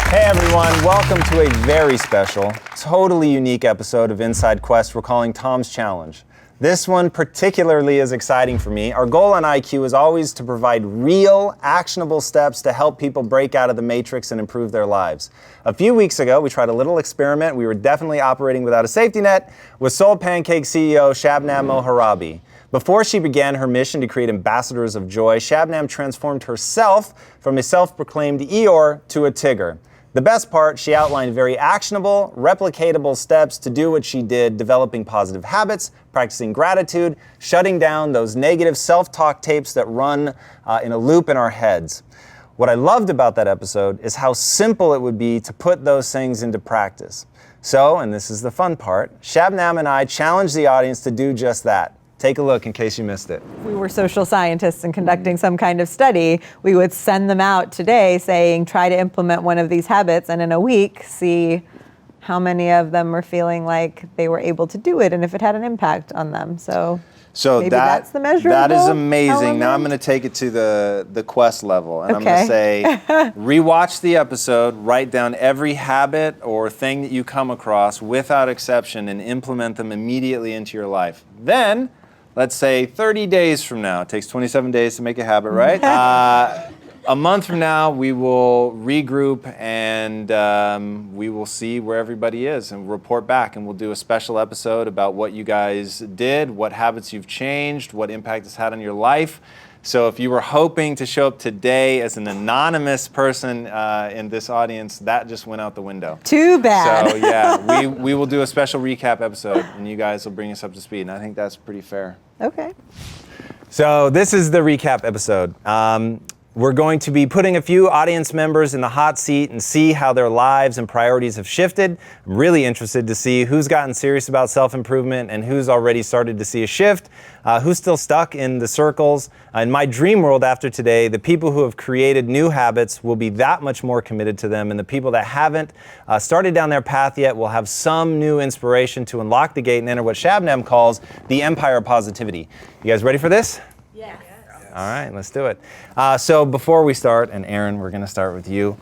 Hey everyone, welcome to a very special, totally unique episode of Inside Quest we're calling Tom's Challenge. This one particularly is exciting for me. Our goal on IQ is always to provide real, actionable steps to help people break out of the matrix and improve their lives. A few weeks ago, we tried a little experiment. We were definitely operating without a safety net with Soul Pancake CEO Shabnam Moharabi. Before she began her mission to create ambassadors of joy, Shabnam transformed herself from a self-proclaimed Eeyore to a Tigger. The best part, she outlined very actionable, replicatable steps to do what she did, developing positive habits, practicing gratitude, shutting down those negative self-talk tapes that run in a loop in our heads. What I loved about that episode is how simple it would be to put those things into practice. So, and this is the fun part, Shabnam and I challenged the audience to do just that. Take a look in case you missed it. If we were social scientists and conducting some kind of study, we would send them out today saying, try to implement one of these habits, and in a week, see how many of them were feeling like they were able to do it and if it had an impact on them. So maybe that's the measurable That is amazing. element. Now I'm going to take it to the quest level, and I'm going to say, rewatch the episode, write down every habit or thing that you come across without exception, and implement them immediately into your life. Then, let's say 30 days from now, it takes 27 days to make a habit, right? A month from now, we will regroup and we will see where everybody is and report back, and we'll do a special episode about what you guys did, what habits you've changed, what impact it's had on your life. So if you were hoping to show up today as an anonymous person in this audience, that just went out the window. Too bad. So yeah, we will do a special recap episode, and you guys will bring us up to speed, and I think that's pretty fair. Okay. So this is the recap episode. We're going to be putting a few audience members in the hot seat and see how their lives and priorities have shifted. I'm really interested to see who's gotten serious about self-improvement and who's already started to see a shift, who's still stuck in the circles. In my dream world after today, the people who have created new habits will be that much more committed to them, and the people that haven't started down their path yet will have some new inspiration to unlock the gate and enter what Shabnam calls the empire of positivity. You guys ready for this? Yes. All right, let's do it. So before we start, and Aaron, we're going to start with you.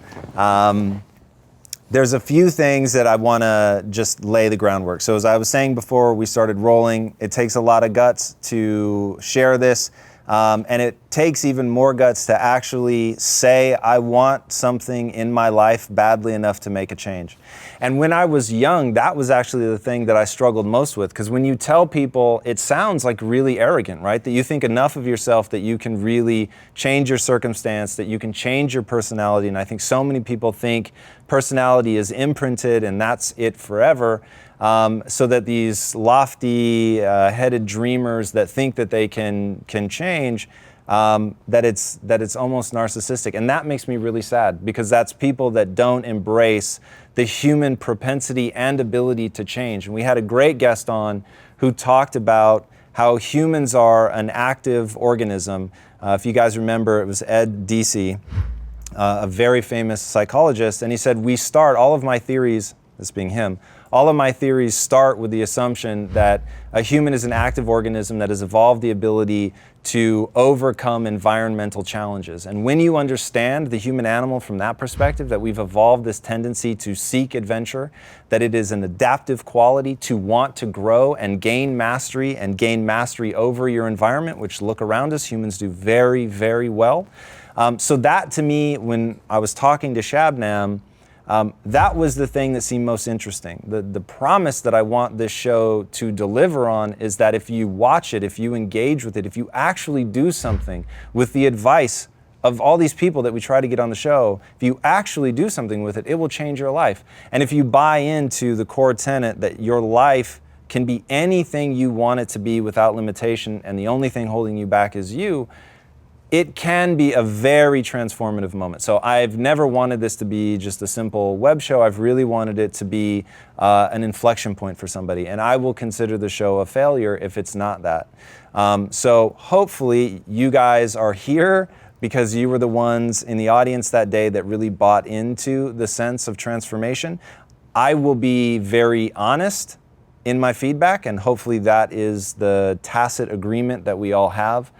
There's a few things that I want to just lay the groundwork. So as I was saying before we started rolling, it takes a lot of guts to share this. And it takes even more guts to actually say, I want something in my life badly enough to make a change. And when I was young, that was actually the thing that I struggled most with. Because when you tell people, it sounds like really arrogant, right? That you think enough of yourself that you can really change your circumstance, that you can change your personality. And I think so many people think personality is imprinted and that's it forever. So that these lofty headed dreamers that think that they can change, that it's almost narcissistic. And that makes me really sad, because that's people that don't embrace the human propensity and ability to change. And we had a great guest on who talked about how humans are an active organism. If you guys remember, it was Ed Deci, a very famous psychologist, and he said, all of my theories, this being him, all of my theories start with the assumption that a human is an active organism that has evolved the ability to overcome environmental challenges. And when you understand the human animal from that perspective, that we've evolved this tendency to seek adventure, that it is an adaptive quality to want to grow and gain mastery over your environment, which look around us, humans do very, very well. So that to me, when I was talking to Shabnam, that was the thing that seemed most interesting. The promise that I want this show to deliver on is that if you watch it, if you engage with it, if you actually do something with the advice of all these people that we try to get on the show, if you actually do something with it, it will change your life. And if you buy into the core tenet that your life can be anything you want it to be without limitation, and the only thing holding you back is you, it can be a very transformative moment. So I've never wanted this to be just a simple web show. I've really wanted it to be an inflection point for somebody. And I will consider the show a failure if it's not that. So hopefully you guys are here because you were the ones in the audience that day that really bought into the sense of transformation. I will be very honest in my feedback, and hopefully that is the tacit agreement that we all have.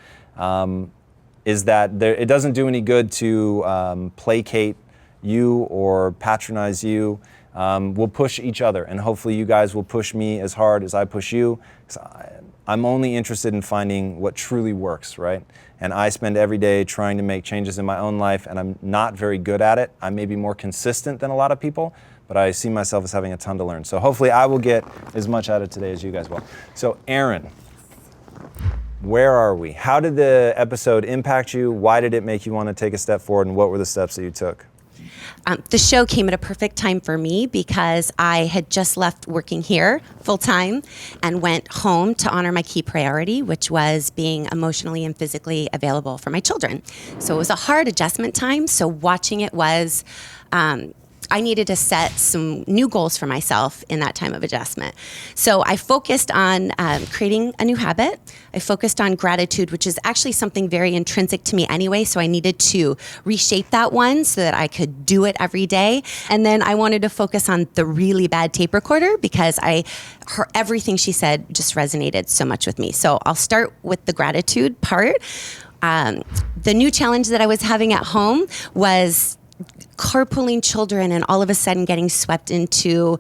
Is that it doesn't do any good to placate you or patronize you. We'll push each other, and hopefully you guys will push me as hard as I push you. I'm only interested in finding what truly works, right? And I spend every day trying to make changes in my own life, and I'm not very good at it. I may be more consistent than a lot of people, but I see myself as having a ton to learn. So hopefully I will get as much out of today as you guys will. So Aaron, where are we? How did the episode impact you? Why did it make you want to take a step forward, and what were the steps that you took? The show came at a perfect time for me because I had just left working here full time and went home to honor my key priority, which was being emotionally and physically available for my children. So it was a hard adjustment time. So watching it was, I needed to set some new goals for myself in that time of adjustment. So I focused on creating a new habit. I focused on gratitude, which is actually something very intrinsic to me anyway. So I needed to reshape that one so that I could do it every day. And then I wanted to focus on the really bad tape recorder because everything she said just resonated so much with me. So I'll start with the gratitude part. The new challenge that I was having at home was carpooling children and all of a sudden getting swept into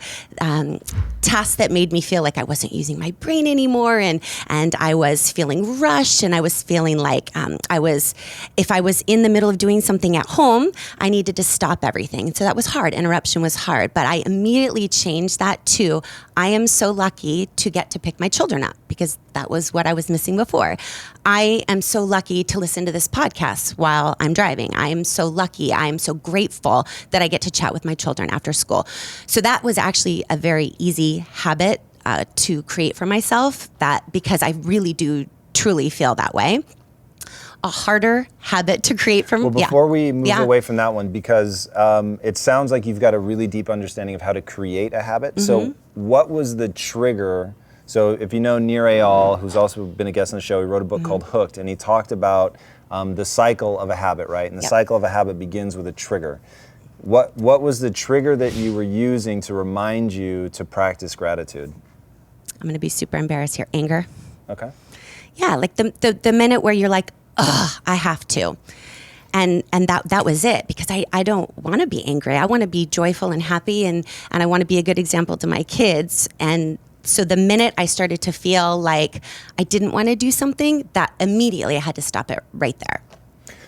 tasks that made me feel like I wasn't using my brain anymore, and I was feeling rushed, and I was feeling like if I was in the middle of doing something at home, I needed to stop everything. So that was hard. Interruption was hard, but I immediately changed that to I am so lucky to get to pick my children up because that was what I was missing before. I am so lucky to listen to this podcast while I'm driving. I am so lucky. I am so grateful that I get to chat with my children after school. So that was actually a very easy habit to create for myself, that because I really do truly feel that way. A harder habit to create from. Well, before we move away from that one, because it sounds like you've got a really deep understanding of how to create a habit. Mm-hmm. So what was the trigger? So if you know Nir Eyal, who's also been a guest on the show, he wrote a book called Hooked, and he talked about the cycle of a habit, right? And the cycle of a habit begins with a trigger. What was the trigger that you were using to remind you to practice gratitude? I'm going to be super embarrassed here. Anger. Okay. Yeah, like the minute where you're like, ugh, I have to. And that was it, because I don't want to be angry. I want to be joyful and happy, and I want to be a good example to my kids. And so the minute I started to feel like I didn't want to do something, that immediately I had to stop it right there.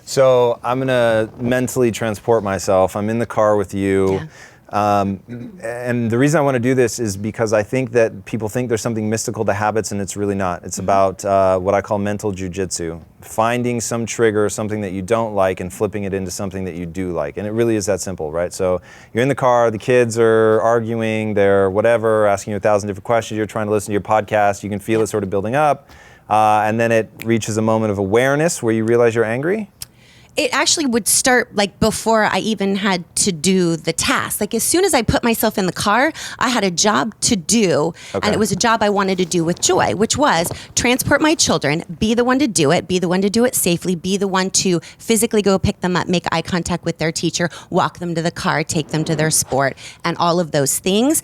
So I'm going to mentally transport myself. I'm in the car with you. Yeah. And the reason I want to do this is because I think that people think there's something mystical to habits, and it's really not. It's about what I call mental jujitsu, finding some trigger, something that you don't like, and flipping it into something that you do like. And it really is that simple, right? So you're in the car, the kids are arguing, they're whatever, asking you 1,000 different questions, you're trying to listen to your podcast, you can feel it sort of building up, and then it reaches a moment of awareness where you realize you're angry. It actually would start like before I even had to do the task. Like as soon as I put myself in the car, I had a job to do, and it was a job I wanted to do with joy, which was transport my children, be the one to do it safely, be the one to physically go pick them up, make eye contact with their teacher, walk them to the car, take them to their sport, and all of those things.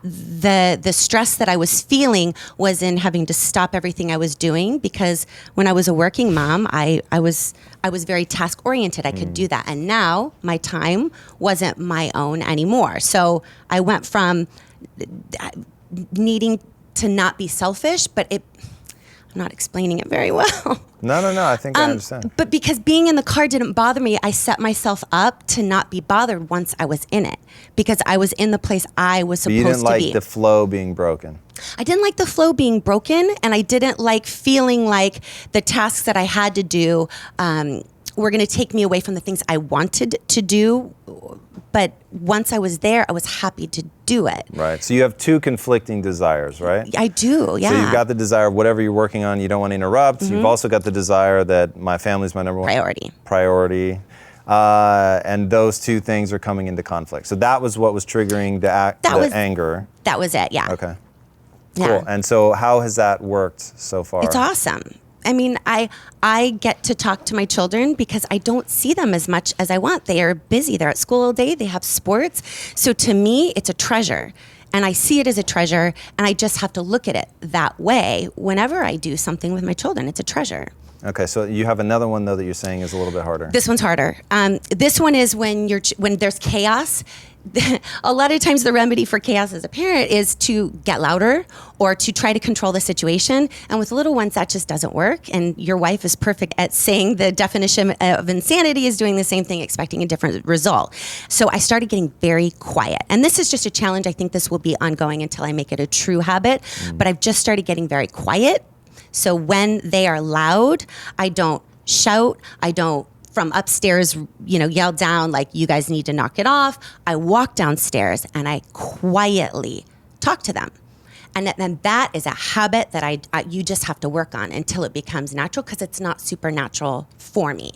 The stress that I was feeling was in having to stop everything I was doing, because when I was a working mom, I was very task oriented. I could do that. And now my time wasn't my own anymore. So I went from needing to not be selfish, but I'm not explaining it very well. No. I think I understand. But because being in the car didn't bother me, I set myself up to not be bothered once I was in it, because I was in the place I was supposed to be. You didn't like the flow being broken. I didn't like the flow being broken, and I didn't like feeling like the tasks that I had to do were going to take me away from the things I wanted to do. But once I was there, I was happy to do it. Right. So you have two conflicting desires, right? I do, yeah. So you've got the desire of whatever you're working on, you don't want to interrupt. You've also got the desire that my family's my number one priority. And those two things are coming into conflict. So that was what was triggering the anger. That was it, yeah. Okay. Yeah. Cool. And so how has that worked so far? It's awesome. I mean, I get to talk to my children because I don't see them as much as I want. They are busy. They're at school all day. They have sports. So to me, it's a treasure. And I see it as a treasure, and I just have to look at it that way whenever I do something with my children. It's a treasure. Okay, so you have another one though that you're saying is a little bit harder. This one's harder. This one is when there's chaos. A lot of times the remedy for chaos as a parent is to get louder or to try to control the situation. And with little ones, that just doesn't work. And your wife is perfect at saying the definition of insanity is doing the same thing, expecting a different result. So I started getting very quiet. And this is just a challenge. I think this will be ongoing until I make it a true habit. But I've just started getting very quiet. So when they are loud, I don't shout. I don't from upstairs, yell down like, you guys need to knock it off. I walk downstairs and I quietly talk to them. And then that is a habit that you just have to work on until it becomes natural, because it's not supernatural for me.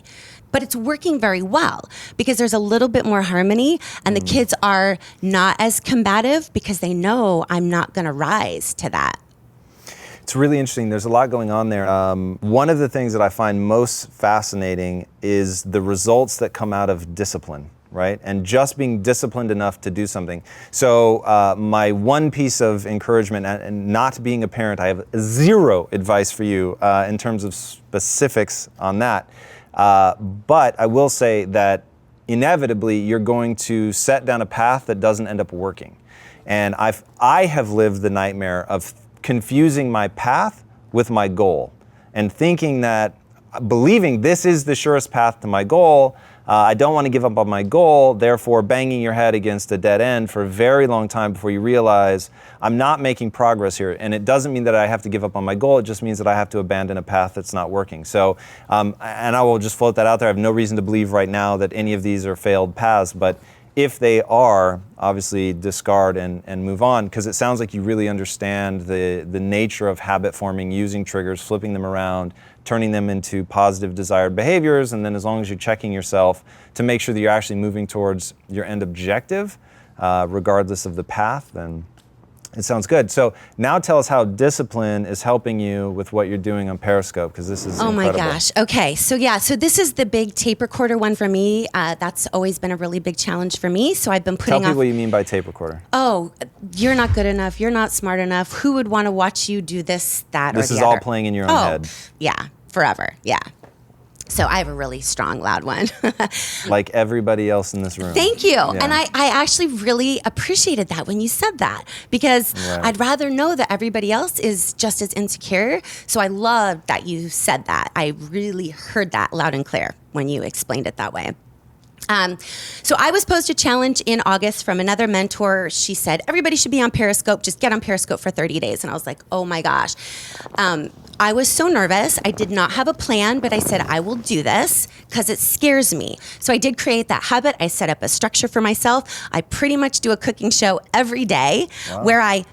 But it's working very well because there's a little bit more harmony, and the kids are not as combative because they know I'm not going to rise to that. It's really interesting. There's a lot going on there. One of the things that I find most fascinating is the results that come out of discipline, right? And just being disciplined enough to do something. So my one piece of encouragement, and not being a parent, I have zero advice for you in terms of specifics on that. But I will say that inevitably you're going to set down a path that doesn't end up working. And I have lived the nightmare of confusing my path with my goal and believing this is the surest path to my goal. I don't want to give up on my goal, therefore banging your head against a dead end for a very long time before you realize I'm not making progress here. And it doesn't mean that I have to give up on my goal, it just means that I have to abandon a path that's not working. So, and I will just float that out there. I have no reason to believe right now that any of these are failed paths, but if they are, obviously discard and move on, because it sounds like you really understand the nature of habit forming, using triggers, flipping them around, turning them into positive desired behaviors, and then as long as you're checking yourself to make sure that you're actually moving towards your end objective, regardless of the path, then it sounds good. So now tell us how discipline is helping you with what you're doing on Periscope, because this is incredible. My gosh. Okay. So this is the big tape recorder one for me. That's always been a really big challenge for me. So I've been putting Tell people what you mean by tape recorder. Oh, you're not good enough. You're not smart enough. Who would want to watch you do this, that, or the other? This is all playing in your own head. Yeah. Forever. Yeah. So I have a really strong, loud one. Like everybody else in this room. Thank you. Yeah. And I actually really appreciated that when you said that, because I'd rather know that everybody else is just as insecure. So I love that you said that. I really heard that loud and clear when you explained it that way. So I was posed a challenge in August from another mentor. She said, everybody should be on Periscope. Just get on Periscope for 30 days. And I was like, oh my gosh. I was so nervous. I did not have a plan, but I said, I will do this because it scares me. So I did create that habit. I set up a structure for myself. I pretty much do a cooking show every day where I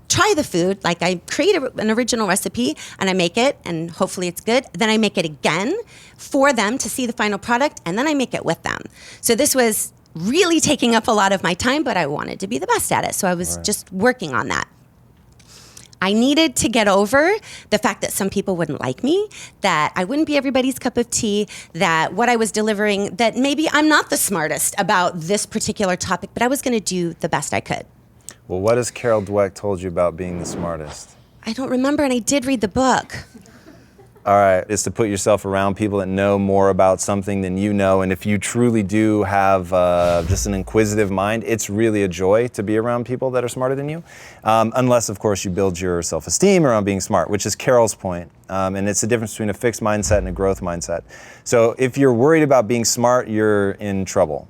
try the food, like I create an original recipe and I make it and hopefully it's good. Then I make it again for them to see the final product, and then I make it with them. So this was really taking up a lot of my time, but I wanted to be the best at it. So I was just working on that. I needed to get over the fact that some people wouldn't like me, that I wouldn't be everybody's cup of tea, that what I was delivering, that maybe I'm not the smartest about this particular topic, but I was going to do the best I could. Well, what has Carol Dweck told you about being the smartest? I don't remember, and I did read the book. All right, is to put yourself around people that know more about something than you know. And if you truly do have just an inquisitive mind, it's really a joy to be around people that are smarter than you. Unless, of course, you build your self-esteem around being smart, which is Carol's point. And it's the difference between a fixed mindset and a growth mindset. So if you're worried about being smart, you're in trouble.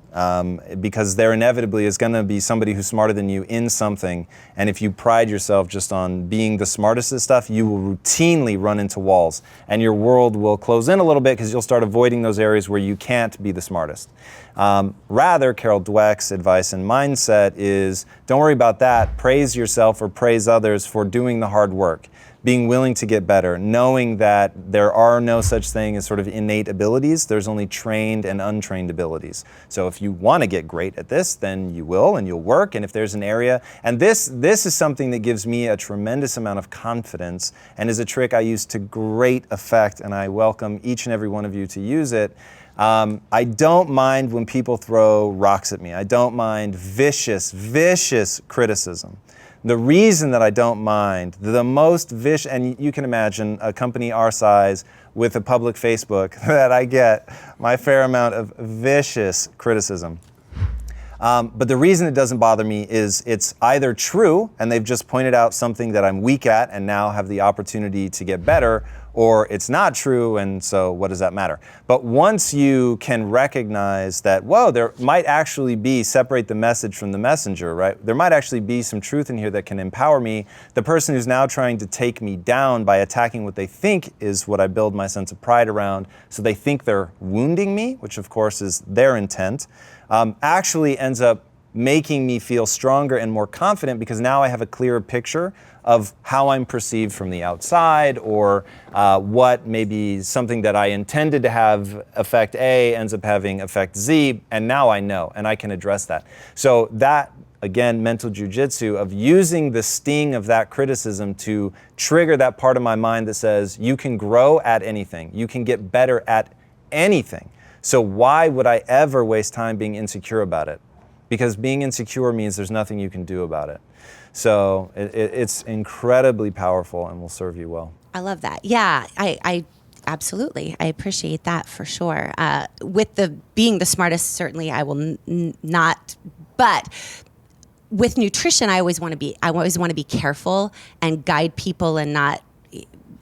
Because there inevitably is going to be somebody who's smarter than you in something. And if you pride yourself just on being the smartest at stuff, you will routinely run into walls. And your world will close in a little bit because you'll start avoiding those areas where you can't be the smartest. Rather, Carol Dweck's advice and mindset is, don't worry about that. Praise yourself or praise others for doing the hard work. Being willing to get better, knowing that there are no such thing as sort of innate abilities. There's only trained and untrained abilities. So if you want to get great at this, then you will, and you'll work. And if there's an area, and this is something that gives me a tremendous amount of confidence and is a trick I use to great effect, and I welcome each and every one of you to use it. I don't mind when people throw rocks at me. I don't mind vicious criticism. The reason that I don't mind, the most vicious, and you can imagine a company our size with a public Facebook, that I get my fair amount of vicious criticism. But the reason it doesn't bother me is it's either true and they've just pointed out something that I'm weak at and now have the opportunity to get better, or it's not true, and so what does that matter? But once you can recognize that, whoa, there might actually be, separate the message from the messenger, right? There might actually be some truth in here that can empower me. The person who's now trying to take me down by attacking what they think is what I build my sense of pride around, so they think they're wounding me, which of course is their intent, actually ends up making me feel stronger and more confident, because now I have a clearer picture of how I'm perceived from the outside, or what maybe something that I intended to have effect A ends up having effect Z, and now I know, and I can address that. So that, again, mental jujitsu of using the sting of that criticism to trigger that part of my mind that says, you can grow at anything, you can get better at anything. So why would I ever waste time being insecure about it? Because being insecure means there's nothing you can do about it. So it's incredibly powerful and will serve you well. I love that. Yeah, I absolutely. I appreciate that for sure. With the being the smartest, certainly I will not, but with nutrition, I always want to be careful and guide people and not,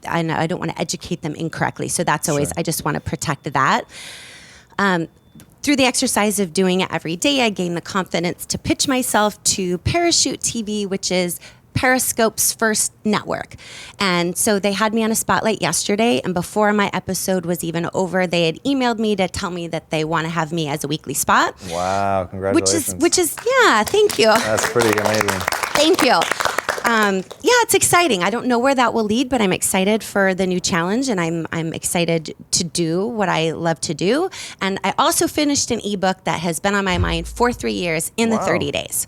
I don't want to educate them incorrectly. So that's always, Sure. I just want to protect that. Through the exercise of doing it every day, I gained the confidence to pitch myself to Parachute TV, which is Periscope's first network. And so they had me on a spotlight yesterday, and before my episode was even over, they had emailed me to tell me that they want to have me as a weekly spot. Wow, congratulations. Which is yeah, thank you. That's pretty amazing. Thank you. Yeah, it's exciting. I don't know where that will lead, but I'm excited for the new challenge, and I'm excited to do what I love to do. And I also finished an ebook that has been on my mind for 3 years in the 30 days.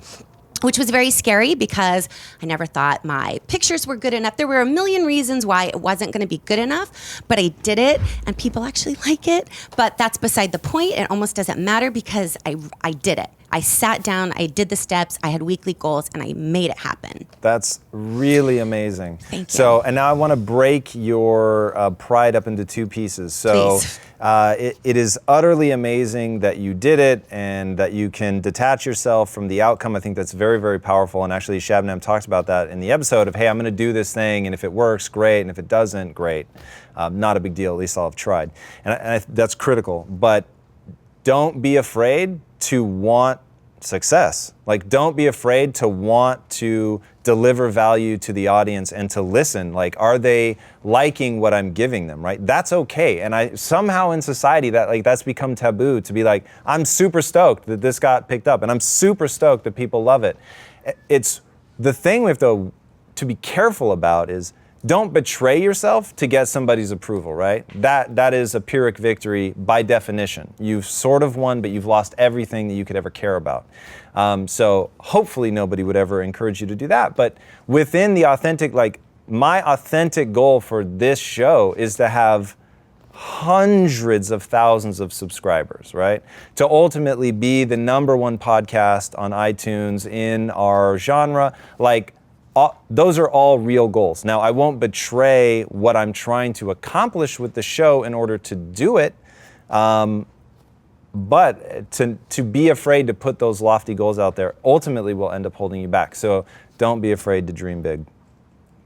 Which was very scary because I never thought my pictures were good enough. There were a million reasons why it wasn't going to be good enough, but I did it, and people actually like it. But that's beside the point. It almost doesn't matter because I did it. I sat down, I did the steps, I had weekly goals, and I made it happen. That's really amazing. Thank you. So, and now I want to break your pride up into two pieces. So, Please. it is utterly amazing that you did it and that you can detach yourself from the outcome. I think that's very, very powerful. And actually, Shabnam talks about that in the episode of, hey, I'm going to do this thing, and if it works, great, and if it doesn't, great. Not a big deal, at least I'll have tried. And that's critical. But don't be afraid to want success. Like, don't be afraid to want to deliver value to the audience and to listen. Like, are they liking what I'm giving them, right? That's okay. And somehow in society that's become taboo to be like, I'm super stoked that this got picked up and I'm super stoked that people love it. It's the thing we have to be careful about is don't betray yourself to get somebody's approval, right? That is a Pyrrhic victory by definition. You've sort of won, but you've lost everything that you could ever care about. So hopefully nobody would ever encourage you to do that. But within the authentic, my authentic goal for this show is to have hundreds of thousands of subscribers, right? To ultimately be the #1 podcast on iTunes in our genre, those are all real goals. Now, I won't betray what I'm trying to accomplish with the show in order to do it, but to be afraid to put those lofty goals out there ultimately will end up holding you back. So don't be afraid to dream big.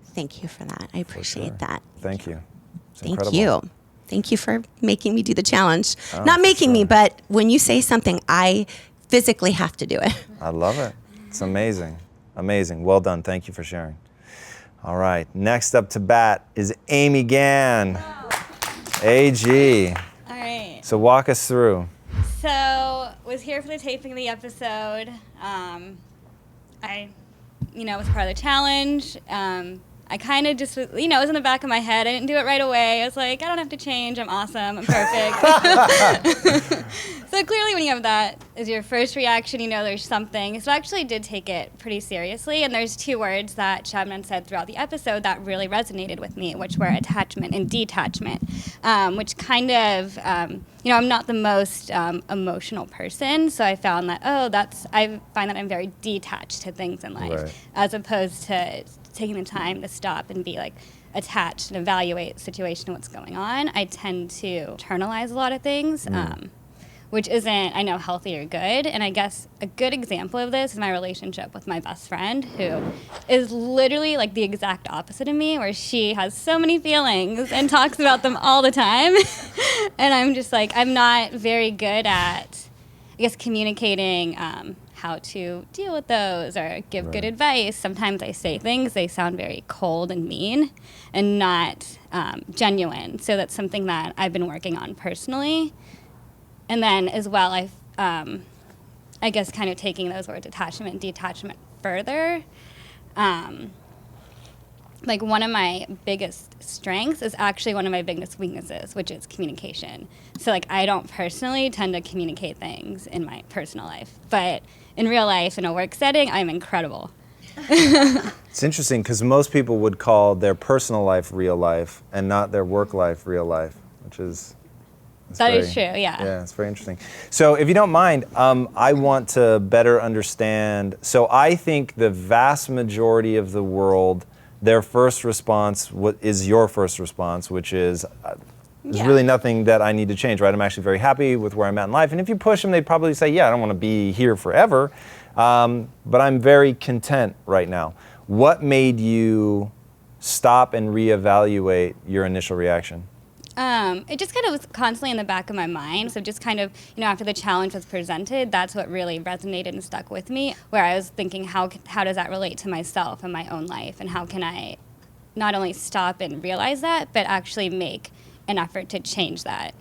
Thank you for that. I appreciate that. Thank you. It's Thank incredible. you. Thank you for making me do the challenge. Oh, Not making sure. me, but when you say something, I physically have to do it. I love it. It's amazing. Amazing. Well done. Thank you for sharing. All right. Next up to bat is Amy Gann. AG. All right. So walk us through. So was here for the taping of the episode. I, was part of the challenge. I kind of just, it was in the back of my head. I didn't do it right away. I was like, I don't have to change. I'm awesome. I'm perfect. So clearly when you have that as your first reaction, you know there's something. So I actually did take it pretty seriously. And there's two words that Shabnam said throughout the episode that really resonated with me, which were attachment and detachment, which kind of, I'm not the most emotional person. So I found that, I find that I'm very detached to things in life, Right. as opposed to taking the time to stop and be like, attached and evaluate the situation and what's going on. I tend to internalize a lot of things, which isn't, I know, healthy or good. And I guess a good example of this is my relationship with my best friend, who is literally like the exact opposite of me, where she has so many feelings and talks about them all the time. And I'm just like, I'm not very good at, I guess, communicating how to deal with those or give good advice. Sometimes I say things, they sound very cold and mean and not genuine. So that's something that I've been working on personally. And then as well, I guess kind of taking those words attachment and detachment further. Like one of my biggest strengths is actually one of my biggest weaknesses, which is communication. So like I don't personally tend to communicate things in my personal life, but in real life, in a work setting, I'm incredible. It's interesting because most people would call their personal life real life and not their work life real life, which is... That is true, yeah. Yeah, it's very interesting. So if you don't mind, I want to better understand. So I think the vast majority of the world, their first response is your first response, which is there's really nothing that I need to change, right? I'm actually very happy with where I'm at in life. And if you push them, they'd probably say, yeah, I don't want to be here forever. But I'm very content right now. What made you stop and reevaluate your initial reaction? It just kind of was constantly in the back of my mind. So just kind of, after the challenge was presented, that's what really resonated and stuck with me, where I was thinking, how does that relate to myself and my own life? And how can I not only stop and realize that, but actually make an effort to change that?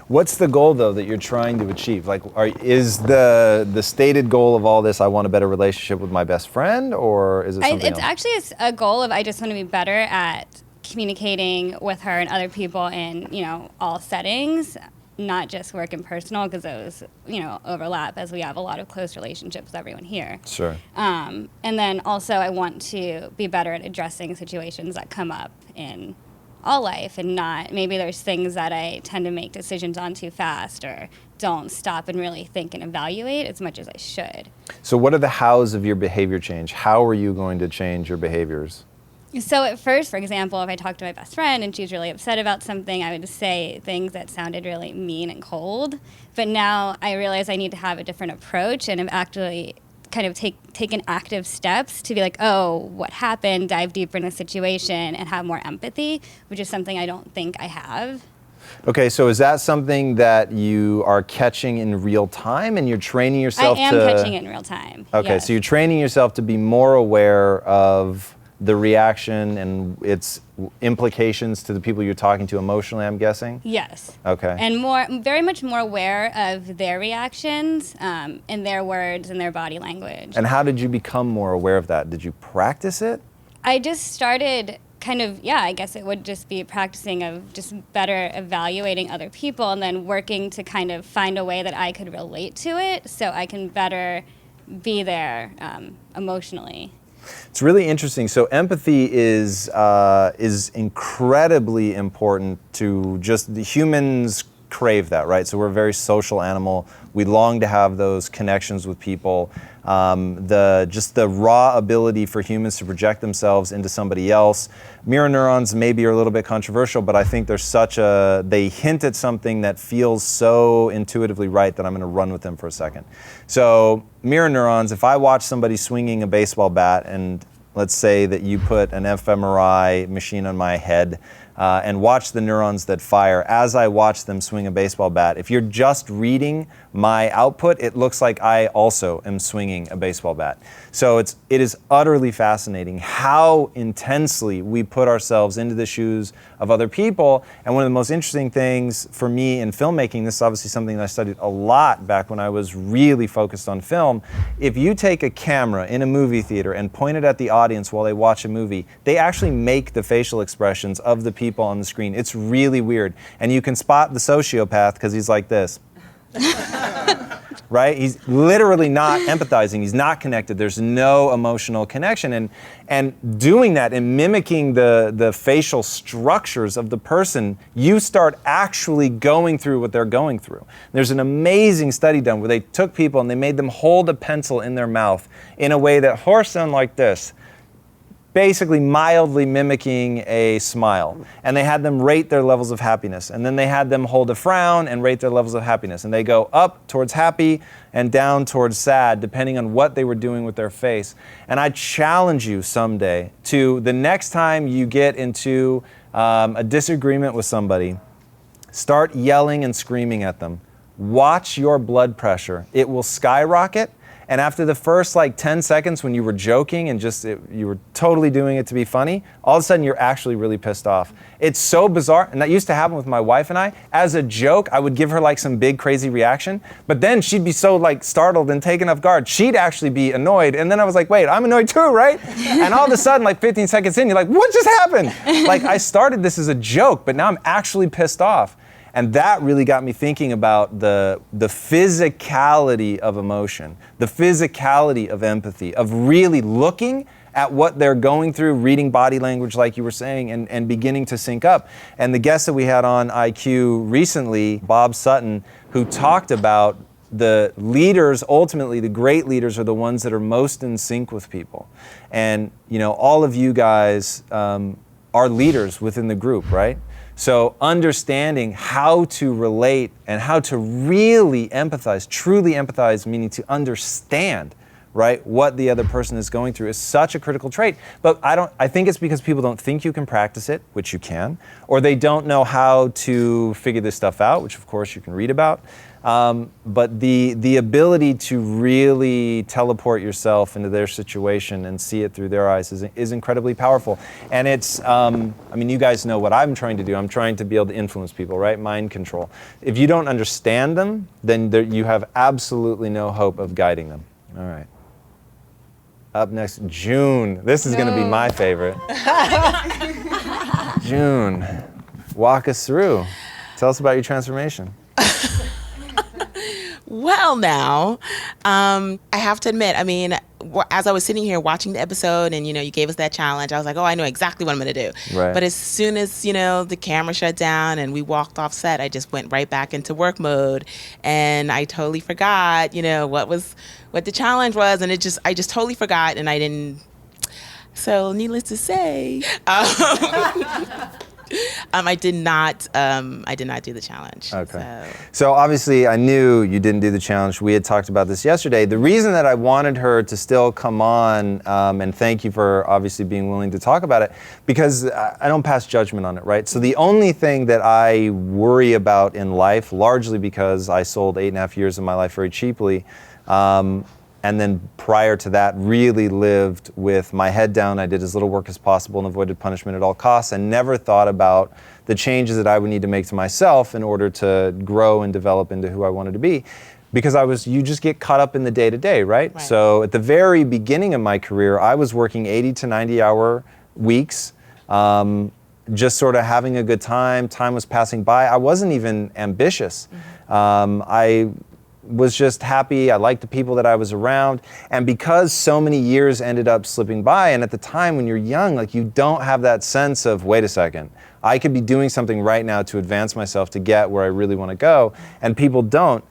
What's the goal, though, that you're trying to achieve? Like, is the stated goal of all this, I want a better relationship with my best friend, or is it something else? It's actually a goal of I just want to be better at communicating with her and other people in, all settings, not just work and personal, because those, overlap, as we have a lot of close relationships with everyone here. Sure. And then also I want to be better at addressing situations that come up in all life, and not, maybe there's things that I tend to make decisions on too fast or don't stop and really think and evaluate as much as I should. So what are the hows of your behavior change? How are you going to change your behaviors? So at first, for example, if I talked to my best friend and she was really upset about something, I would say things that sounded really mean and cold. But now I realize I need to have a different approach, and I've actually kind of taken active steps to be like, oh, what happened, dive deeper in the situation and have more empathy, which is something I don't think I have. Okay, so is that something that you are catching in real time and you're training yourself I am catching it in real time. Okay, yes. so you're training yourself to be more aware of the reaction and its implications to the people you're talking to emotionally, I'm guessing? Yes. Okay. And very much more aware of their reactions and their words and their body language. And how did you become more aware of that? Did you practice it? I just started kind of, I guess it would just be practicing of just better evaluating other people and then working to kind of find a way that I could relate to it so I can better be there emotionally. It's really interesting. So empathy is incredibly important to just the humans crave that, right? So we're a very social animal. We long to have those connections with people. The raw ability for humans to project themselves into somebody else. Mirror neurons maybe are a little bit controversial, but I think they hint at something that feels so intuitively right that I'm going to run with them for a second. So mirror neurons, if I watch somebody swinging a baseball bat, and let's say that you put an fMRI machine on my head and watch the neurons that fire as I watch them swing a baseball bat. If you're just reading my output, it looks like I also am swinging a baseball bat. So it is utterly fascinating how intensely we put ourselves into the shoes of other people. And one of the most interesting things for me in filmmaking, this is obviously something that I studied a lot back when I was really focused on film. If you take a camera in a movie theater and point it at the audience while they watch a movie, they actually make the facial expressions of the people on the screen. It's really weird. And you can spot the sociopath because he's like this. right? He's literally not empathizing. He's not connected. There's no emotional connection. And doing that and mimicking the facial structures of the person, you start actually going through what they're going through. There's an amazing study done where they took people and they made them hold a pencil in their mouth in a way that horse sound like this, basically mildly mimicking a smile. And they had them rate their levels of happiness. And then they had them hold a frown and rate their levels of happiness. And they go up towards happy and down towards sad, depending on what they were doing with their face. And I challenge you someday to, the next time you get into a disagreement with somebody, start yelling and screaming at them. Watch your blood pressure. It will skyrocket. And after the first 10 seconds when you were joking and you were totally doing it to be funny, all of a sudden you're actually really pissed off. It's so bizarre, and that used to happen with my wife and I. As a joke, I would give her some big crazy reaction, but then she'd be so startled and taken off guard, she'd actually be annoyed, and then I was like, wait, I'm annoyed too, right? And all of a sudden, 15 seconds in, you're like, what just happened? I started this as a joke, but now I'm actually pissed off. And that really got me thinking about the physicality of emotion, the physicality of empathy, of really looking at what they're going through, reading body language like you were saying, and beginning to sync up. And the guest that we had on IQ recently, Bob Sutton, who talked about the leaders, ultimately the great leaders are the ones that are most in sync with people. And all of you guys are leaders within the group, right? So understanding how to relate and how to really empathize, truly empathize, meaning to understand, right, what the other person is going through is such a critical trait. But I think it's because people don't think you can practice it, which you can, or they don't know how to figure this stuff out, which of course you can read about. But the ability to really teleport yourself into their situation and see it through their eyes is incredibly powerful. And it's, you guys know what I'm trying to do. I'm trying to be able to influence people, right? Mind control. If you don't understand them, then you have absolutely no hope of guiding them. All right. Up next, June. This is going to be my favorite. June, walk us through. Tell us about your transformation. Well, now, I have to admit, as I was sitting here watching the episode and, you gave us that challenge, I was like, oh, I know exactly what I'm going to do. Right. But as soon as, the camera shut down and we walked off set, I just went right back into work mode. And I totally forgot, what the challenge was. And I just totally forgot, and I didn't. So needless to say, I did not do the challenge. Okay. So obviously I knew you didn't do the challenge. We had talked about this yesterday. The reason that I wanted her to still come on, and thank you for obviously being willing to talk about it, because I don't pass judgment on it, right? So the only thing that I worry about in life, largely because I sold 8.5 years of my life very cheaply, and then prior to that, really lived with my head down. I did as little work as possible and avoided punishment at all costs, and never thought about the changes that I would need to make to myself in order to grow and develop into who I wanted to be. Because you just get caught up in the day-to-day, right? So at the very beginning of my career, I was working 80 to 90-hour weeks, just sort of having a good time. Time was passing by. I wasn't even ambitious. I was just happy. I liked the people that I was around. And because so many years ended up slipping by, and at the time when you're young, you don't have that sense of, wait a second, I could be doing something right now to advance myself to get where I really want to go. And people don't.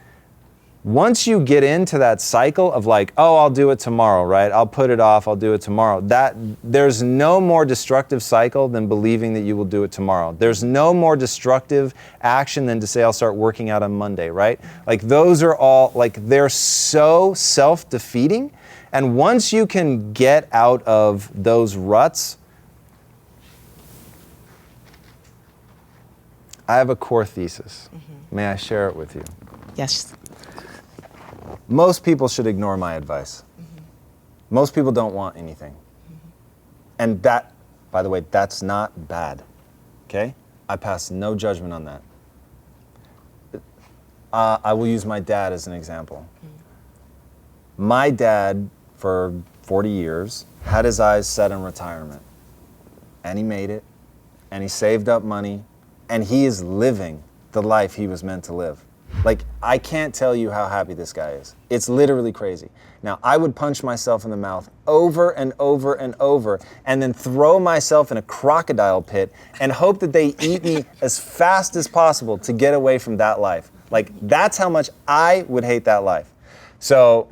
Once you get into that cycle of oh, I'll do it tomorrow, right? I'll put it off, I'll do it tomorrow. There's no more destructive cycle than believing that you will do it tomorrow. There's no more destructive action than to say, I'll start working out on Monday, right? Those are all, they're so self-defeating. And once you can get out of those ruts, I have a core thesis. May I share it with you? Yes. Most people should ignore my advice. Most people don't want anything. And that, by the way, that's not bad, okay? I pass no judgment on that. I will use my dad as an example. My dad, for 40 years, had his eyes set on retirement. And he made it, and he saved up money, and he is living the life he was meant to live. I can't tell you how happy this guy is. It's literally crazy. Now, I would punch myself in the mouth over and over and over, and then throw myself in a crocodile pit and hope that they eat me as fast as possible to get away from that life. Like, that's how much I would hate that life. So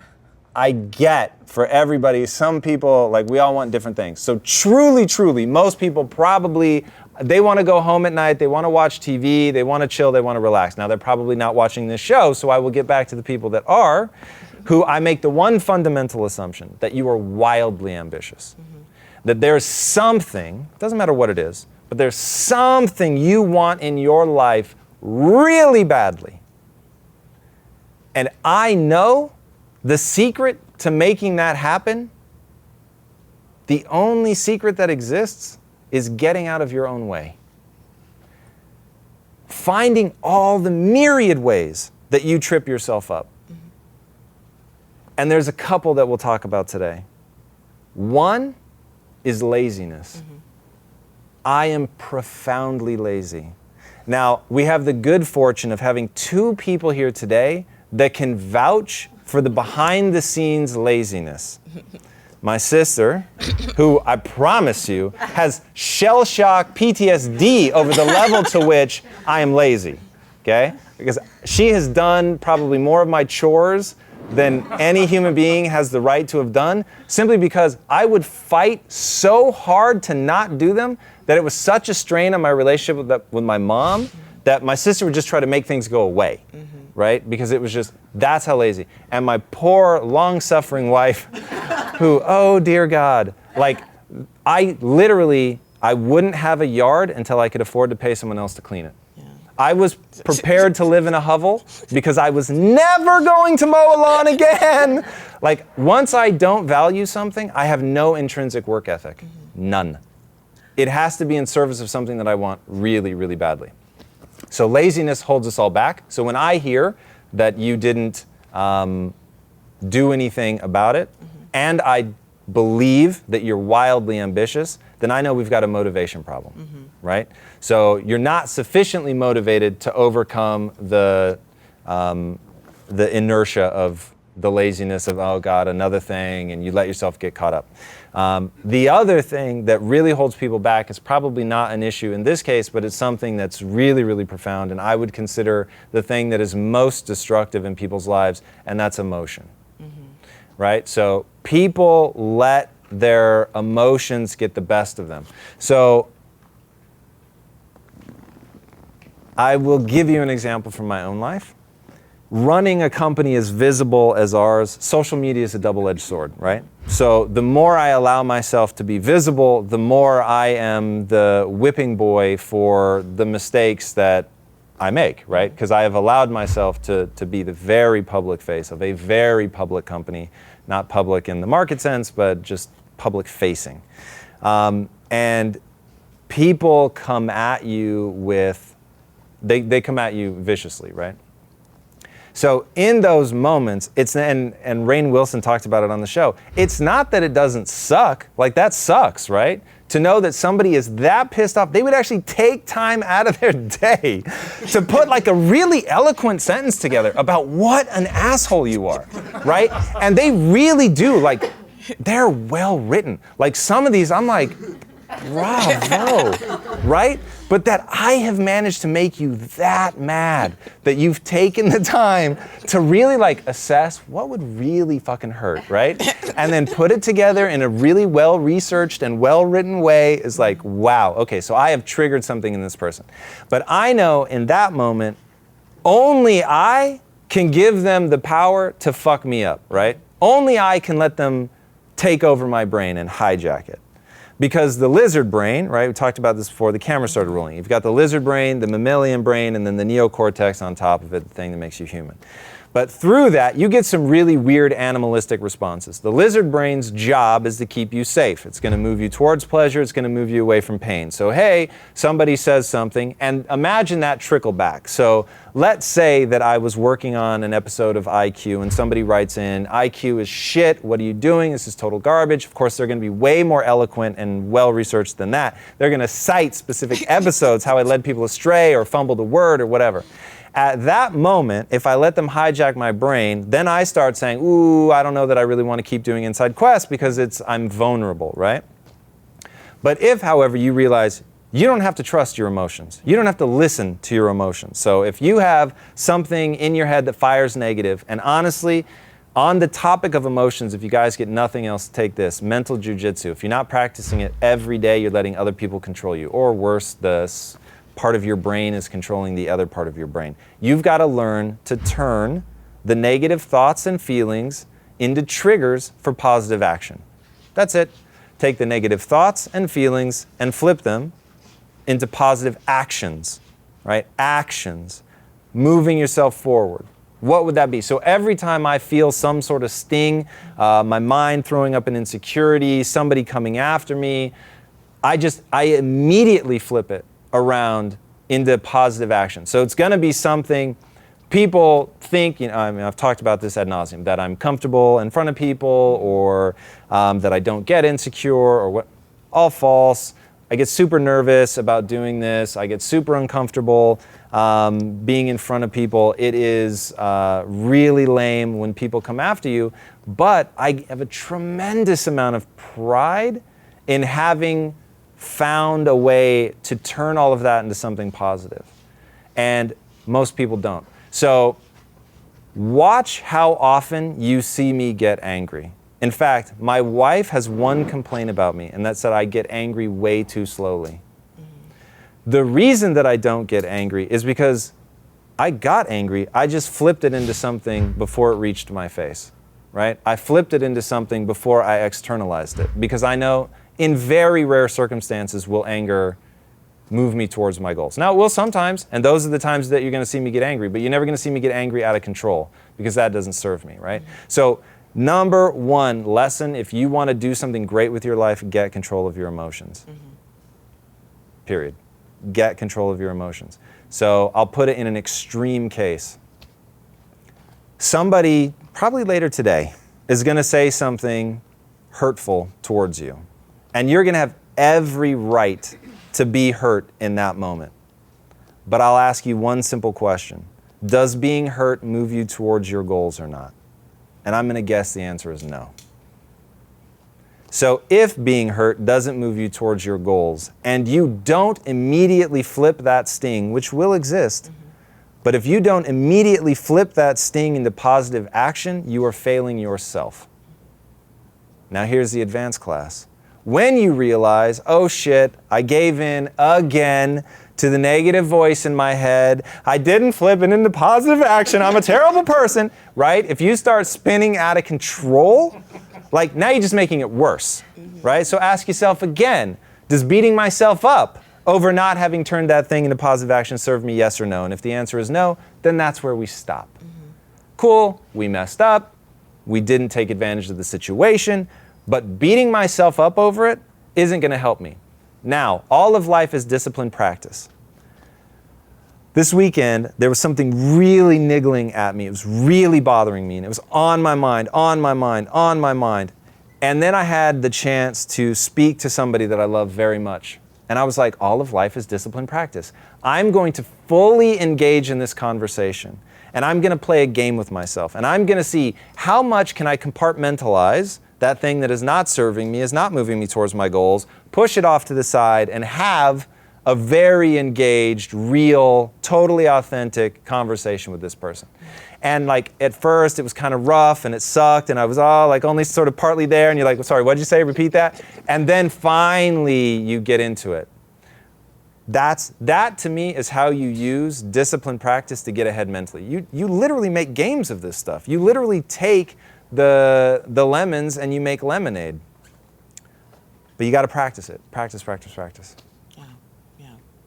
I get, for everybody, some people, like, we all want different things. So truly, most people probably, they want to go home at night, they want to watch TV, they want to chill, they want to relax. Now, they're probably not watching this show, so I will get back to the people that are, who I make the one fundamental assumption, that you are wildly ambitious. That there's something, doesn't matter what it is, but there's something you want in your life really badly. And I know the secret to making that happen, the only secret that exists, is getting out of your own way. Finding all the myriad ways that you trip yourself up. And there's a couple that we'll talk about today. One is laziness. I am profoundly lazy. Now, we have the good fortune of having two people here today that can vouch for the behind-the-scenes laziness. My sister, who I promise you has shell shock PTSD over the level to which I am lazy, okay? Because she has done probably more of my chores than any human being has the right to have done, simply because I would fight so hard to not do them that it was such a strain on my relationship with my mom that my sister would just try to make things go away, right? Because it was just, that's how lazy. And my poor, long-suffering wife, who, oh dear God, like, I wouldn't have a yard until I could afford to pay someone else to clean it. I was prepared to live in a hovel because I was never going to mow a lawn again. Like, once I don't value something, I have no intrinsic work ethic. None. It has to be in service of something that I want really, really badly. So laziness holds us all back. So when I hear that you didn't do anything about it, and I believe that you're wildly ambitious, then I know we've got a motivation problem, right? So you're not sufficiently motivated to overcome the inertia of the laziness of, oh God, another thing, and you let yourself get caught up. The other thing that really holds people back is probably not an issue in this case, but it's something that's really, really profound, and I would consider the thing that is most destructive in people's lives, and that's emotion, right? So people let their emotions get the best of them. So I will give you an example from my own life. Running a company as visible as ours, social media is a double-edged sword, right? So the more I allow myself to be visible, the more I am the whipping boy for the mistakes that I make, right? Because I have allowed myself to be the very public face of a very public company, not public in the market sense, but just public facing. And people come at you with, they come at you viciously, right? So in those moments, and Rainn Wilson talked about it on the show, it's not that it doesn't suck, like that sucks, right? To know that somebody is that pissed off, they would actually take time out of their day to put like a really eloquent sentence together about what an asshole you are, right? And they really do, like, they're well written. Like some of these, I'm like, bravo, right? But that I have managed to make you that mad that you've taken the time to really like assess what would really fucking hurt, right? And then put it together in a really well-researched and well-written way is like, wow, okay, so I have triggered something in this person. But I know in that moment, only I can give them the power to fuck me up, right? Only I can let them take over my brain and hijack it. Because the lizard brain, right, we talked about this before the camera started rolling. You've got the lizard brain, the mammalian brain, and then the neocortex on top of it, the thing that makes you human. But through that, you get some really weird animalistic responses. The lizard brain's job is to keep you safe. It's going to move you towards pleasure. It's going to move you away from pain. So, hey, somebody says something, and imagine that trickle back. So let's say that I was working on an episode of IQ, and somebody writes in, IQ is shit. What are you doing? This is total garbage. Of course, they're going to be way more eloquent and well-researched than that. They're going to cite specific episodes, how I led people astray or fumbled a word or whatever. At that moment, if I let them hijack my brain, then I start saying, ooh, I don't know that I really want to keep doing Inside Quest because I'm vulnerable, right? But if, however, you realize you don't have to trust your emotions, you don't have to listen to your emotions. So if you have something in your head that fires negative, and honestly, on the topic of emotions, if you guys get nothing else, take this, mental jujitsu. If you're not practicing it every day, you're letting other people control you. Or worse, part of your brain is controlling the other part of your brain. You've got to learn to turn the negative thoughts and feelings into triggers for positive action. That's it. Take the negative thoughts and feelings and flip them into positive actions, right? Actions. Moving yourself forward. What would that be? So every time I feel some sort of sting, my mind throwing up an insecurity, somebody coming after me, I immediately flip it around into positive action. So it's going to be something people think, I've talked about this ad nauseum, that I'm comfortable in front of people, or that I don't get insecure, or what, all false. I get super nervous about doing this. I get super uncomfortable being in front of people. It is really lame when people come after you, but I have a tremendous amount of pride in having found a way to turn all of that into something positive. And most people don't. So watch how often you see me get angry. In fact, my wife has one complaint about me, and that's that I get angry way too slowly. The reason that I don't get angry is because I got angry, I just flipped it into something before it reached my face, right? I flipped it into something before I externalized it, because I know in very rare circumstances will anger move me towards my goals. Now, it will sometimes, and those are the times that you're going to see me get angry, but you're never going to see me get angry out of control, because that doesn't serve me, right? So number one lesson, if you want to do something great with your life, get control of your emotions. Period. Get control of your emotions. So I'll put it in an extreme case. Somebody, probably later today, is going to say something hurtful towards you. And you're going to have every right to be hurt in that moment. But I'll ask you one simple question. Does being hurt move you towards your goals or not? And I'm going to guess the answer is no. So if being hurt doesn't move you towards your goals, and you don't immediately flip that sting, which will exist, but if you don't immediately flip that sting into positive action, you are failing yourself. Now here's the advanced class. When you realize, oh shit, I gave in again to the negative voice in my head, I didn't flip it into positive action, I'm a terrible person, right? If you start spinning out of control, like now you're just making it worse, right? So ask yourself again, does beating myself up over not having turned that thing into positive action serve me, yes or no? And if the answer is no, then that's where we stop. Cool, we messed up, we didn't take advantage of the situation, but beating myself up over it isn't going to help me. Now, all of life is disciplined practice. This weekend, there was something really niggling at me. It was really bothering me, and it was on my mind. And then I had the chance to speak to somebody that I love very much. And I was like, all of life is disciplined practice. I'm going to fully engage in this conversation, and I'm going to play a game with myself, and I'm going to see how much can I compartmentalize that thing that is not serving me, is not moving me towards my goals, push it off to the side, and have a very engaged, real, totally authentic conversation with this person. And like at first it was kind of rough and it sucked and I was all like only sort of partly there and you're like, sorry, what'd you say? Repeat that. And then finally you get into it. That to me is how you use disciplined practice to get ahead mentally. You literally make games of this stuff. You literally take the lemons and you make lemonade. But you got to practice it. Practice. Yeah.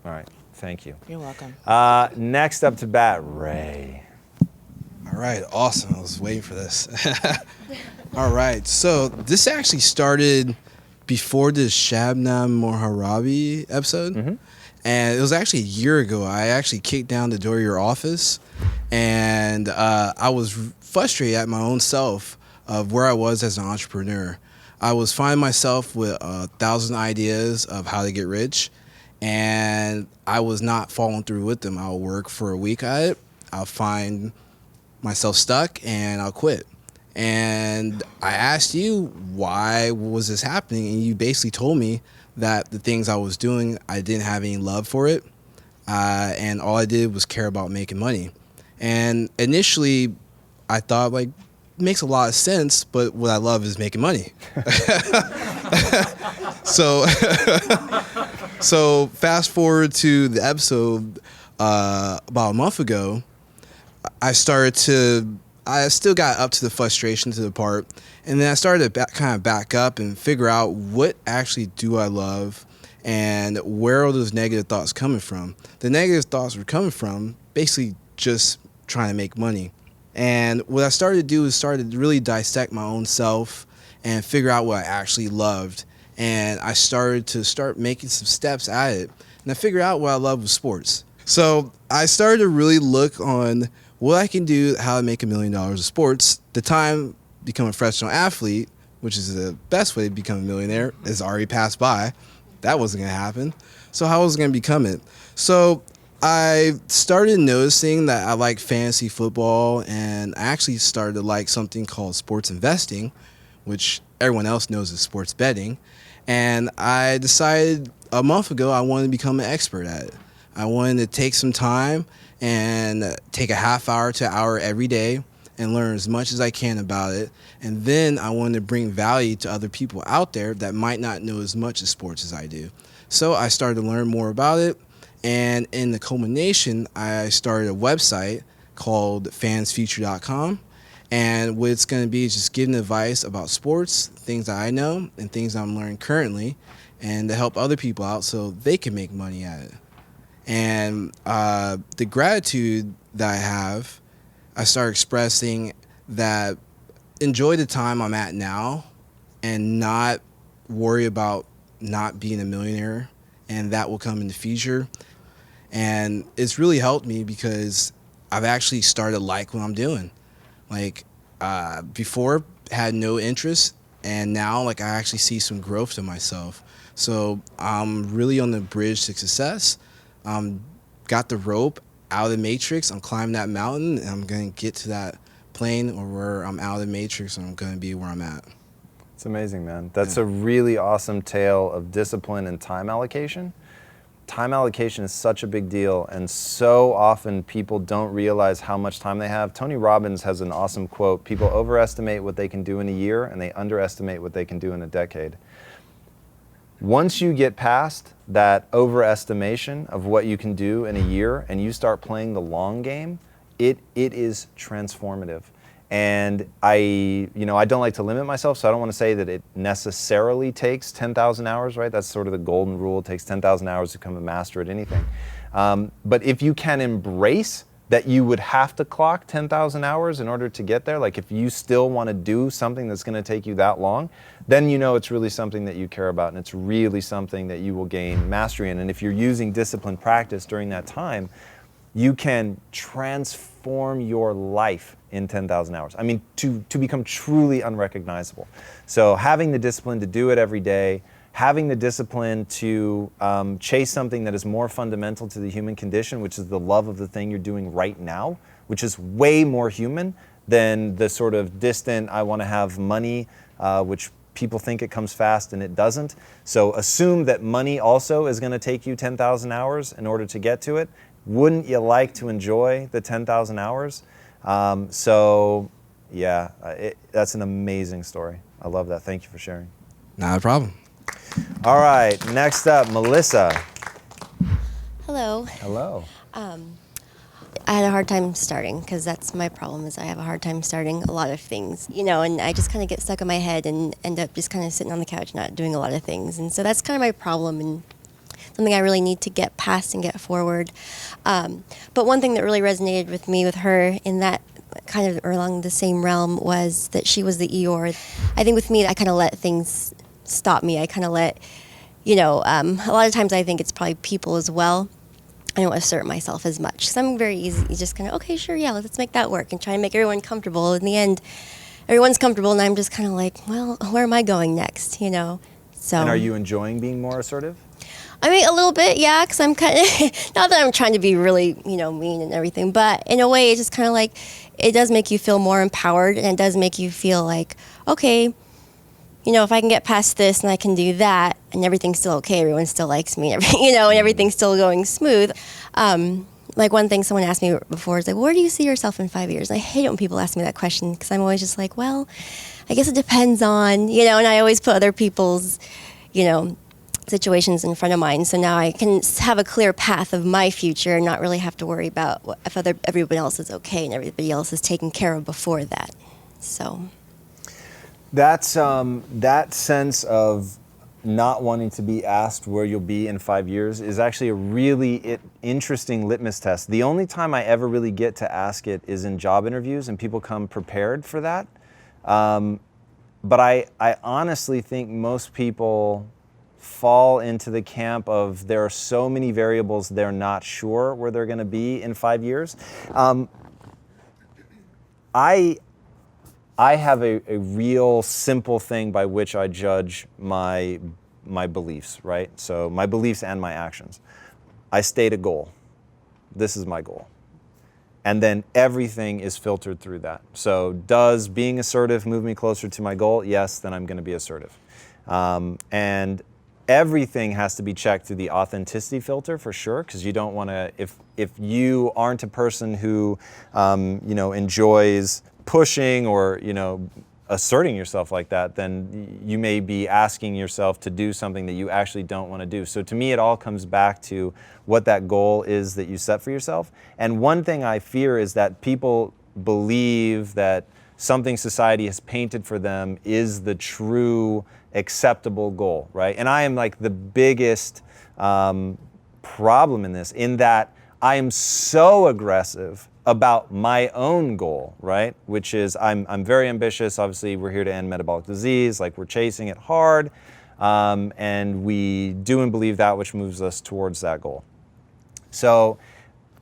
All right. Thank you. You're welcome. Next up to bat, Ray. All right. Awesome. I was waiting for this. All right. So this actually started before the Shabnam Moharabi episode. Mm-hmm. And it was actually a year ago. I actually kicked down the door of your office, and I was frustrated at my own self of where I was as an entrepreneur. I was finding myself with 1,000 ideas of how to get rich, and I was not following through with them. I would work for a week at it, I'll find myself stuck and I'll quit. And I asked you, why was this happening? And you basically told me that the things I was doing, I didn't have any love for it. And all I did was care about making money. And initially, I thought, like, makes a lot of sense, but what I love is making money. So, so fast forward to the episode about a month ago, I still got up to the frustration to the part, and then I started to kind of back up and figure out what actually do I love and where are those negative thoughts coming from. The negative thoughts were coming from basically just trying to make money. And what I started to do is started to really dissect my own self and figure out what I actually loved. And I started to making some steps at it. And I figured out what I love with sports. So I started to really look on what I can do, how to make $1 million in sports. The time become a professional athlete, which is the best way to become a millionaire, is already passed by. That wasn't going to happen. So how was I going to become it? So I started noticing that I like fantasy football, and I actually started to like something called sports investing, which everyone else knows is sports betting. And I decided a month ago I wanted to become an expert at it. I wanted to take some time and take a half hour to hour every day and learn as much as I can about it. And then I wanted to bring value to other people out there that might not know as much of sports as I do. So I started to learn more about it. And in the culmination, I started a website called fansfuture.com. And what it's going to be is just giving advice about sports, things that I know and things I'm learning currently, and to help other people out so they can make money at it. And the gratitude that I have, I start expressing that enjoy the time I'm at now and not worry about not being a millionaire, and that will come in the future. And it's really helped me because I've actually started to like what I'm doing. Like before, had no interest, and now like I actually see some growth to myself. So I'm really on the bridge to success. Got the rope out of the matrix. I'm climbing that mountain, and I'm going to get to that plane or where I'm out of the matrix, and I'm going to be where I'm at. It's amazing, man. That's a really awesome tale of discipline and time allocation. Time allocation is such a big deal, and so often people don't realize how much time they have. Tony Robbins has an awesome quote: people overestimate what they can do in a year, and they underestimate what they can do in a decade. Once you get past that overestimation of what you can do in a year and you start playing the long game, it is transformative. And I don't like to limit myself, so I don't want to say that it necessarily takes 10,000 hours, right? That's sort of the golden rule. It takes 10,000 hours to become a master at anything. But if you can embrace that you would have to clock 10,000 hours in order to get there, like if you still want to do something that's going to take you that long, then you know it's really something that you care about, and it's really something that you will gain mastery in. And if you're using disciplined practice during that time, you can transform your life in 10,000 hours. I mean, to become truly unrecognizable. So having the discipline to do it every day, having the discipline to chase something that is more fundamental to the human condition, which is the love of the thing you're doing right now, which is way more human than the sort of distant, I want to have money, which people think it comes fast and it doesn't. So assume that money also is going to take you 10,000 hours in order to get to it. Wouldn't you like to enjoy the 10,000 hours? That's an amazing story. I love that. Thank you for sharing. Not a problem. All right, next up, Melissa. Hello. Hello. I had a hard time starting because that's my problem is I have a hard time starting a lot of things, and I just kind of get stuck in my head and end up just kind of sitting on the couch not doing a lot of things. And so that's kind of my problem and something I really need to get past and get forward. But one thing that really resonated with me with her in that kind of along the same realm was that she was the Eeyore. I think with me, I kind of let things stop me. I kind of let, a lot of times I think it's probably people as well. I don't assert myself as much because I'm very easy, just kind of, okay, sure, yeah, let's make that work and try and make everyone comfortable. In the end, everyone's comfortable and I'm just kind of like, well, where am I going next, So. And are you enjoying being more assertive? I mean, a little bit, yeah, because I'm kind of, not that I'm trying to be really, mean and everything, but in a way, it's just kind of like, it does make you feel more empowered, and it does make you feel like, okay, if I can get past this and I can do that, and everything's still okay, everyone still likes me, and everything's still going smooth. Like one thing someone asked me before is like, where do you see yourself in 5 years? And I hate it when people ask me that question because I'm always just like, well, I guess it depends on, and I always put other people's, situations in front of mine. So now I can have a clear path of my future and not really have to worry about if everybody else is okay and everybody else is taken care of before that. So That's that sense of not wanting to be asked where you'll be in 5 years is actually a really interesting litmus test. The only time I ever really get to ask it is in job interviews, and people come prepared for that. But I honestly think most people fall into the camp of there are so many variables they're not sure where they're going to be in 5 years. I have a real simple thing by which I judge my beliefs, right? So my beliefs and my actions. I state a goal. This is my goal. And then everything is filtered through that. So does being assertive move me closer to my goal? Yes, then I'm going to be assertive. And everything has to be checked through the authenticity filter for sure, because you don't want to, if you aren't a person who, enjoys pushing or, asserting yourself like that, then you may be asking yourself to do something that you actually don't want to do. So to me, it all comes back to what that goal is that you set for yourself. And one thing I fear is that people believe that something society has painted for them is the true acceptable goal, right? And I am like the biggest problem in this, in that I am so aggressive about my own goal, right? Which is I'm very ambitious. Obviously, we're here to end metabolic disease. Like, we're chasing it hard, and we do and believe that which moves us towards that goal. So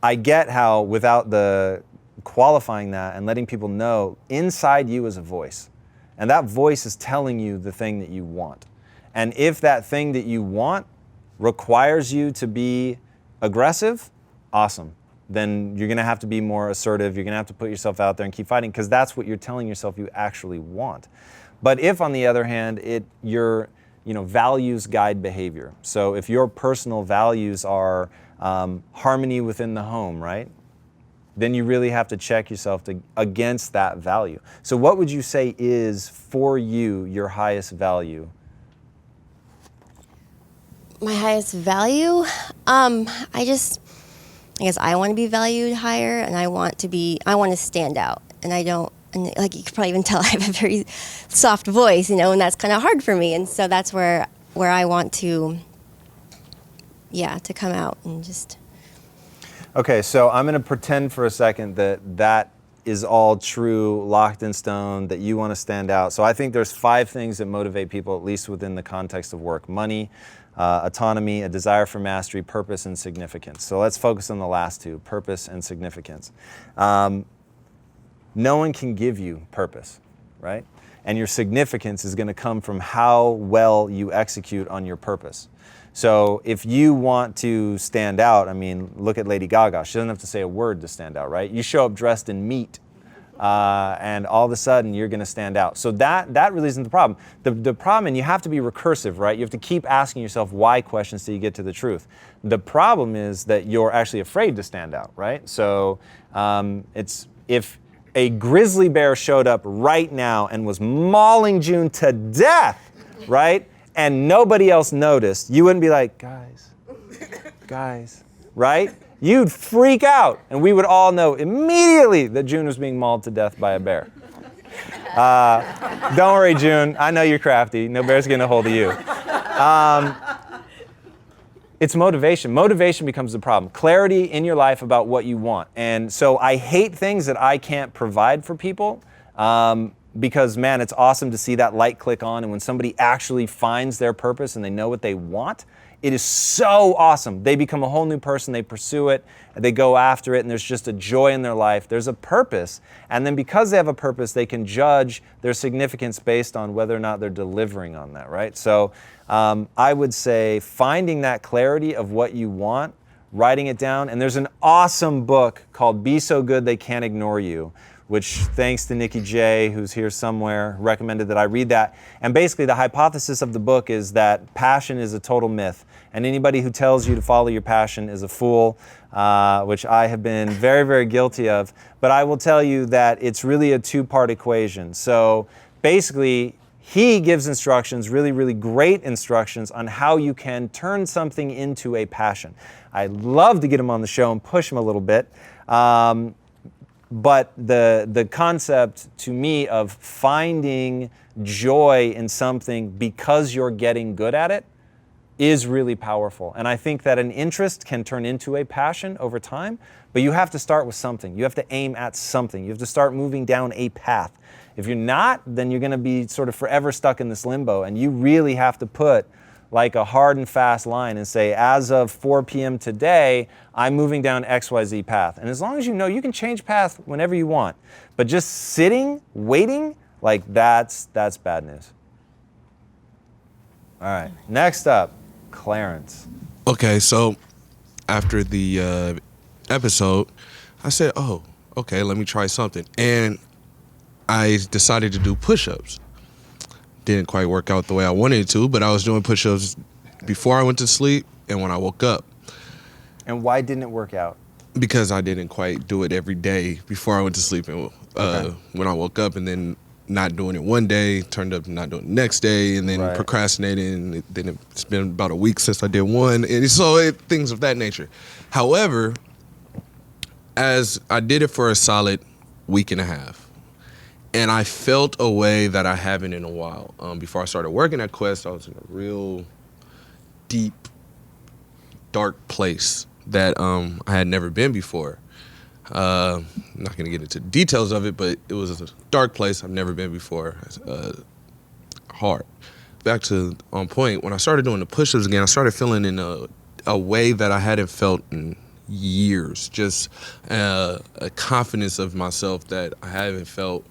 I get how without the qualifying that and letting people know inside you is a voice. And that voice is telling you the thing that you want. And if that thing that you want requires you to be aggressive, awesome. Then you're gonna have to be more assertive. You're gonna have to put yourself out there and keep fighting, because that's what you're telling yourself you actually want. But if, on the other hand, your values guide behavior. So if your personal values are harmony within the home, right? Then you really have to check yourself against that value. So what would you say is, for you, your highest value? my highest value, I guess I want to be valued higher, and I want to stand out, and I don't. And like you could probably even tell, I have a very soft voice, and that's kind of hard for me. And so that's where I want to come out and just. Okay, so I'm going to pretend for a second that is all true, locked in stone, that you want to stand out. So I think there's 5 things that motivate people, at least within the context of work: money, autonomy, a desire for mastery, purpose, and significance. So let's focus on the last 2, purpose and significance. No one can give you purpose, right? And your significance is going to come from how well you execute on your purpose. So if you want to stand out, I mean, look at Lady Gaga. She doesn't have to say a word to stand out, right? You show up dressed in meat, and all of a sudden you're going to stand out. So that really isn't the problem. The problem, and you have to be recursive, right? You have to keep asking yourself why questions till you get to the truth. The problem is that you're actually afraid to stand out, right? So if a grizzly bear showed up right now and was mauling June to death, right? And nobody else noticed, you wouldn't be like, guys, right? You'd freak out, and we would all know immediately that June was being mauled to death by a bear. Don't worry, June. I know you're crafty. No bear's getting a hold of you. It's motivation. Motivation becomes the problem. Clarity in your life about what you want. And so I hate things that I can't provide for people. Because, man, it's awesome to see that light click on, and when somebody actually finds their purpose and they know what they want, it is so awesome. They become a whole new person. They pursue it. They go after it, and there's just a joy in their life. There's a purpose. And then because they have a purpose, they can judge their significance based on whether or not they're delivering on that, right? So I would say finding that clarity of what you want, writing it down. And there's an awesome book called Be So Good They Can't Ignore You, which, thanks to Nikki J, who's here somewhere, recommended that I read that. And basically the hypothesis of the book is that passion is a total myth. And anybody who tells you to follow your passion is a fool, which I have been very, very guilty of. But I will tell you that it's really a two-part equation. So basically, he gives instructions, really, really great instructions on how you can turn something into a passion. I'd love to get him on the show and push him a little bit. But the concept to me of finding joy in something because you're getting good at it is really powerful. And I think that an interest can turn into a passion over time, but you have to start with something. You have to aim at something. You have to start moving down a path. If you're not, then you're going to be sort of forever stuck in this limbo, and you really have to put like a hard and fast line and say, as of 4 p.m. today, I'm moving down XYZ path. And as long as you know, you can change path whenever you want. But just sitting, waiting, like that's bad news. All right, next up, Clarence. Okay, so after the episode, I said, oh, okay, let me try something. And I decided to do push-ups. Didn't quite work out the way I wanted it to, but I was doing push-ups before I went to sleep and when I woke up. And why didn't it work out? Because I didn't quite do it every day before I went to sleep and when I woke up, and then not doing it one day, turned up not doing it the next day, and then procrastinating, and then it's been about a week since I did one, and so things of that nature. However, as I did it for a solid week and a half, and I felt a way that I haven't in a while. Before I started working at Quest, I was in a real deep, dark place that I had never been before. I'm not going to get into details of it, but it was a dark place I've never been before. Hard. Back to on point, when I started doing the push-ups again, I started feeling in a way that I hadn't felt in years. Just a confidence of myself that I haven't felt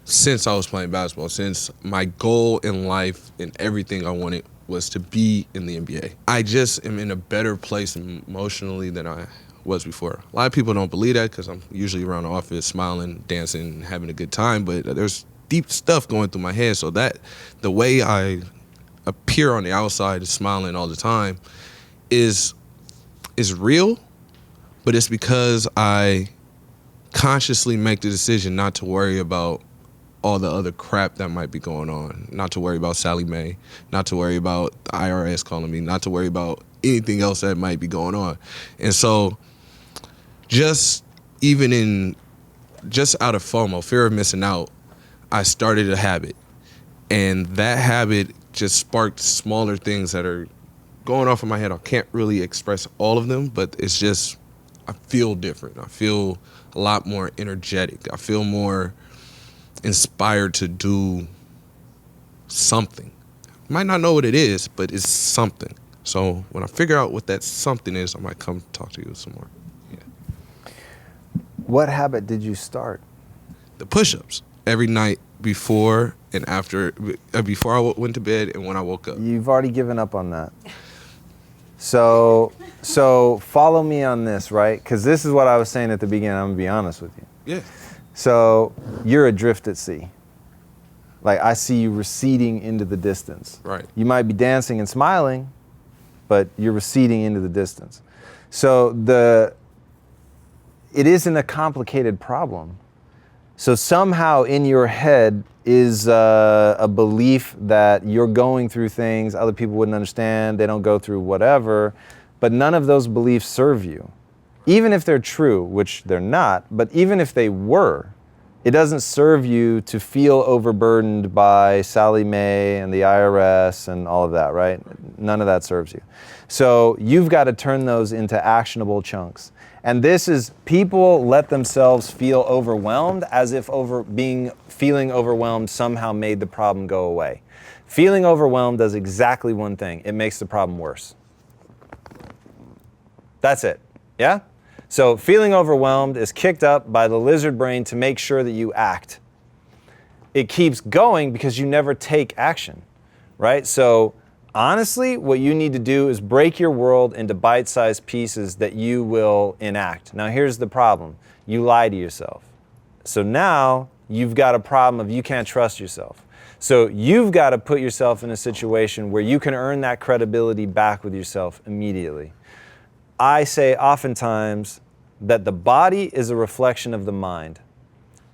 since I was playing basketball, since my goal in life and everything I wanted was to be in the NBA. I just am in a better place emotionally than I was before. A lot of people don't believe that because I'm usually around the office smiling, dancing, having a good time, but there's deep stuff going through my head, so that the way I appear on the outside, smiling all the time, is real, but it's because I consciously make the decision not to worry about all the other crap that might be going on, not to worry about Sally Mae, not to worry about the IRS calling me, not to worry about anything else that might be going on. And so just out of FOMO, fear of missing out, I started a habit. And that habit just sparked smaller things that are going off in my head. I can't really express all of them, but it's just, I feel different. I feel a lot more energetic. I feel more inspired to do something. Might not know what it is, but it's something. So when I figure out what that something is, I might come talk to you some more. Yeah. What habit did you start? The push-ups every night before and after, before I went to bed and when I woke up. You've already given up on that. So follow me on this, right? Because this is what I was saying at the beginning. I'm gonna be honest with you. Yeah. So you're adrift at sea. Like, I see you receding into the distance. Right. You might be dancing and smiling, but you're receding into the distance. So it isn't a complicated problem. So somehow in your head is a belief that you're going through things other people wouldn't understand, they don't go through whatever, but none of those beliefs serve you. Even if they're true, which they're not, but even if they were, it doesn't serve you to feel overburdened by Sally Mae and the IRS and all of that, right? None of that serves you. So you've got to turn those into actionable chunks. And this is, people let themselves feel overwhelmed as if feeling overwhelmed somehow made the problem go away. Feeling overwhelmed does exactly one thing. It makes the problem worse. That's it. Yeah? So feeling overwhelmed is kicked up by the lizard brain to make sure that you act. It keeps going because you never take action, right? So honestly, what you need to do is break your world into bite-sized pieces that you will enact. Now here's the problem. You lie to yourself. So now you've got a problem of you can't trust yourself. So you've got to put yourself in a situation where you can earn that credibility back with yourself immediately. I say oftentimes that the body is a reflection of the mind.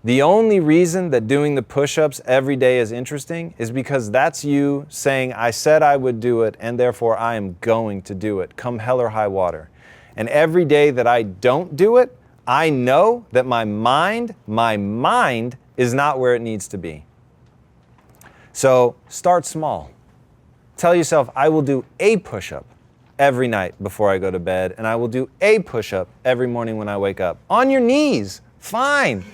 The only reason that doing the push-ups every day is interesting is because that's you saying, I said I would do it, and therefore I am going to do it, come hell or high water. And every day that I don't do it, I know that my mind is not where it needs to be. So start small. Tell yourself, I will do a push-up every night before I go to bed, and I will do a push-up every morning when I wake up. On your knees, fine.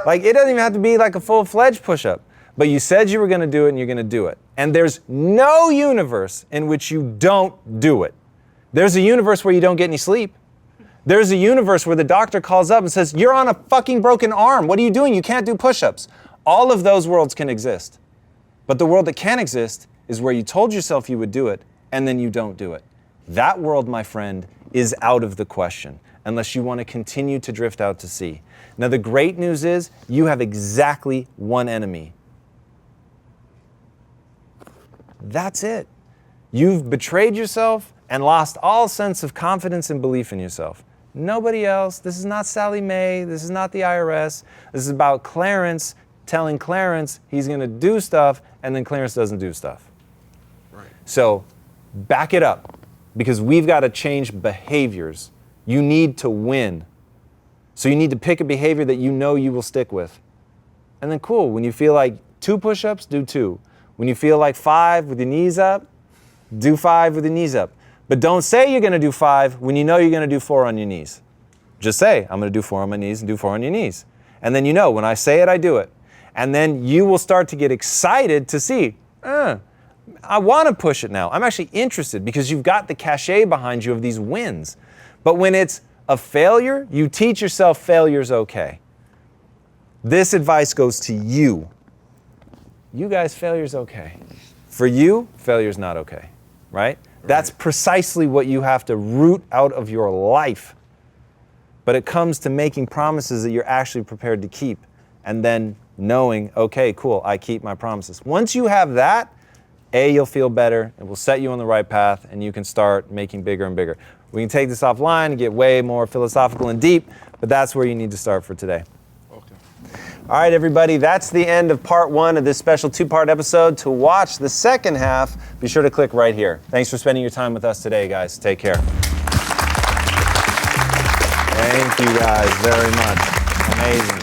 Like, it doesn't even have to be like a full-fledged push-up, but you said you were gonna do it and you're gonna do it. And there's no universe in which you don't do it. There's a universe where you don't get any sleep. There's a universe where the doctor calls up and says, you're on a fucking broken arm. What are you doing? You can't do push-ups. All of those worlds can exist. But the world that can exist is where you told yourself you would do it and then you don't do it. That world, my friend, is out of the question unless you want to continue to drift out to sea. Now, the great news is you have exactly one enemy. That's it. You've betrayed yourself and lost all sense of confidence and belief in yourself. Nobody else. This is not Sally Mae. This is not the IRS. This is about Clarence telling Clarence he's going to do stuff, and then Clarence doesn't do stuff. Right. So back it up, because we've got to change behaviors. You need to win. So you need to pick a behavior that you know you will stick with. And then cool, when you feel like 2 push-ups, do 2. When you feel like 5 with your knees up, do 5 with your knees up. But don't say you're going to do 5 when you know you're going to do 4 on your knees. Just say, I'm going to do 4 on my knees and do 4 on your knees. And then you know, when I say it, I do it. And then you will start to get excited to see, I want to push it now. I'm actually interested because you've got the cachet behind you of these wins. But when it's a failure, you teach yourself failure's okay. This advice goes to you. You guys, failure's okay. For you, failure's not okay, right? That's precisely what you have to root out of your life. But it comes to making promises that you're actually prepared to keep, and then knowing, okay, cool, I keep my promises. Once you have that, you'll feel better, it will set you on the right path, and you can start making bigger and bigger. We can take this offline and get way more philosophical and deep, but that's where you need to start for today. Okay. All right, everybody, that's the end of part 1 of this special 2-part episode. To watch the second half, be sure to click right here. Thanks for spending your time with us today, guys. Take care. Thank you guys very much. Amazing.